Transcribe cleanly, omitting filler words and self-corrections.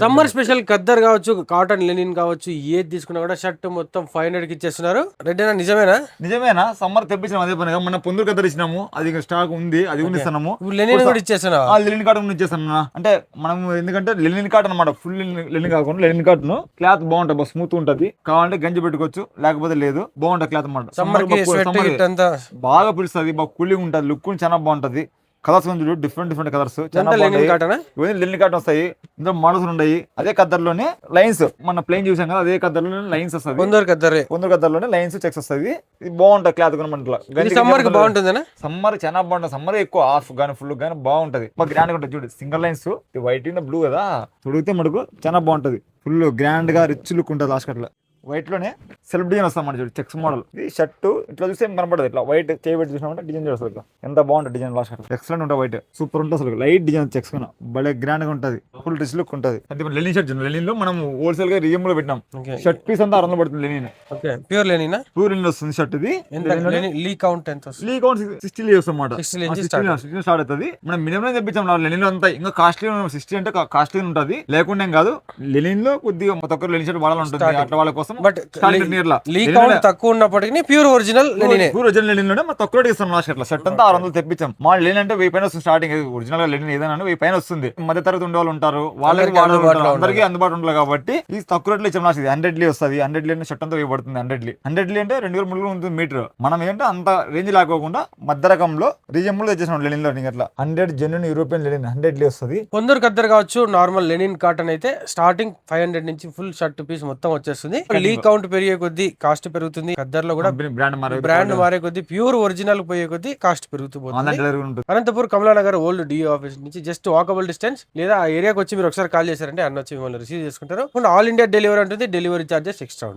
Summer special khaddar కావచ్చు, cotton Lenin కావచ్చు, ఏది తీసుకున్నా కూడా షర్ట్ మొత్తం 500 కి ఇచ్చేస్తున్నారు. రెడ్ అయినా నిజమేనా? సమ్మర్ తెప్పించాము అదే పనిగా. మన పొందూరు కద్దరు ఇచ్చినాము, అది స్టాక్ ఉంది, అది కూడా ఇస్తున్నాము. ఇప్పుడు లెనిన్ కూడా ఇచ్చేస్తున్నా. లెనిన్ కాటన్ ఇచ్చేస్తాను. అంటే మనం ఎందుకంటే లెనిన్ కాటన్ అనమాట, ఫుల్ లెనిన్ కాకుండా లెనిన్ కాటన్ క్లాత్ బాగుంటుంది, బాగా స్మూత్ ఉంటది. కావాలంటే గంజి పెట్టుకోవచ్చు, లేకపోతే లేదు. బాగుంటది క్లాత్ అనమాట. సమ్మర్ బాగా పిలుస్తుంది, బాగా కూలింగ్ ఉంటది, లుక్ చాలా బాగుంటది. Colours different colours linen cotton వస్తాయి. ఇందులో మోడల్స్ ఉన్నాయి. అదే కద్దర్లోనే లైన్స్, మన ప్లేన్ చూసాం కదా, అదే కద్దర్లోనే లైన్స్ వస్తాయి. పొందూరు కద్దర్లోనే లైన్స్ చెక్స్ వస్తాయి. ఇది బాగుంటుంది క్లాత్ కూడా. సమ్మర్ కి బాగుంటుంది. సమ్మర్ చాలా బాగుంటుంది. సమ్మర్ ఎక్కువ హాఫ్ గానీ ఫుల్ గానీ బాగుంటది. బాగా గ్రాండ్ గా ఉంటుంది. చూడు single lines, white and blue కదా, తొడిగితే మటుకు చాలా బాగుంటది. ఫుల్ గ్రాండ్ గా రిచ్ లుక్ ఉంటుంది. లాస్ట్ కట్ వైట్ లోనే సెల్ఫ్ డిజైన్ వస్తాం చూడు, చెక్స్ మోడల్. ఇది షర్ట్ ఇట్లా చూస్తే కనపడదు, ఇట్లా వైట్ చేయబెట్టి చూసినామంటే డిజైన్ చూస్తుంది. ఎంత బాగుంటుంది డిజైన్. లాస్ట్ కట్ ఎక్సలెంట్ ఉంటుంది. వైట్ సూపర్ ఉంటుంది అసలు. లైట్ డిజైన్ చెక్స్ భలే గ్రాండ్ గా ఉంటుంది. ఫుల్ రిచ్ లుక్ ఉంటుంది. అంటే లెనిన్ షర్ట్, లెనిన్ లో మనం హోల్సేల్ గా రిజమ్ లో పెట్టినాం. షర్ట్ పీస్ అంతా 600 పడుతుంది. లెనిన్ ప్యూర్ లెనిన్ వస్తుంది షర్ట్. ఇది లీ కౌంట్ 60 లీవ్స్ అన్నమాట. 16 స్టార్ట్ అవుతుంది. మనం మినిమం తెప్పించాం లెనిన్ లో అంతా. ఇంకా కాస్ట్లీ 60 అంటే కాస్ట్లీ ఉంటుంది, లేకుండా ఏం కాదు. లెనిన్ లో కొద్దిగా ఒక్కొక్కరు లెనిన్ షర్ట్ వాడాలంటుంది, అట్లా వాళ్ళ కోసం. బట్ తక్కువ ఉన్నప్పటికీ ప్యూర్ ఒరిజినల్ లెనిన్ లోనే తక్కువ ఇస్తాం. లాస్ట్ అట్లా షర్ట్ అంతా 600 తెప్పించాం. మా లెనిన్ అంటే 1000 పైన వస్తుంది స్టార్టింగ్. ఒరిజినల్ గా లెనిన్ ఏదైనా 1000 పైన వస్తుంది. మధ్య తరగతి ఉండే వాళ్ళు ఉంటారు, వాళ్ళకి అందరికీ అందుబాటు ఉండాలి కాబట్టి ఈ తక్కువ రేట్లో ఇచ్చాం. లాస్ట్ 100 లీ వస్తుంది. 100 లీ షర్ట్ అంతా పడుతుంది. 100 లీ అంటే 2300 ఉంటుంది మీటర్. మనం ఏంటంటే అంత రేంజ్ లేకోకుండా మధ్య రకంలో రీజనబుల్ తెచ్చేసాం లెనిన్ లో. అట్లా 100 జెన్యూన్ యూరోపియన్ లెనిన్ 100 లీ వస్తుంది. కొందరు కద్దరు కావచ్చు, నార్మల్ లెనిన్ కాటన్ అయితే స్టార్టింగ్ 500 నుంచి ఫుల్ షర్ట్ పీస్ మొత్తం వచ్చేస్తుంది. లీ కౌంట్ పెరిగే కొద్దీ కాస్ట్ పెరుగుతుంది. ఖద్దర్ లో కూడా బ్రాండ్ మారే కొద్దీ ప్యూర్ ఒరిజినల్ పోయే కొద్దీ కాస్ట్ పెరుగుతుంది. Anantapur Kamalanagar old DO office నుంచి జస్ట్ వాకబుల్ డిస్టెన్స్, లేదా ఆ ఏరియాకి వచ్చి మీరు ఒకసారి కాల్ చేశారంటే అన్న వచ్చి మిమ్మల్ని రిసీవ్ చేసుకుంటారు. ఆల్ ఇండియా డెలివరీ ఉంటుంది. డెలివరీ చార్జెస్ ఎక్స్ట్రా ఉంటుంది.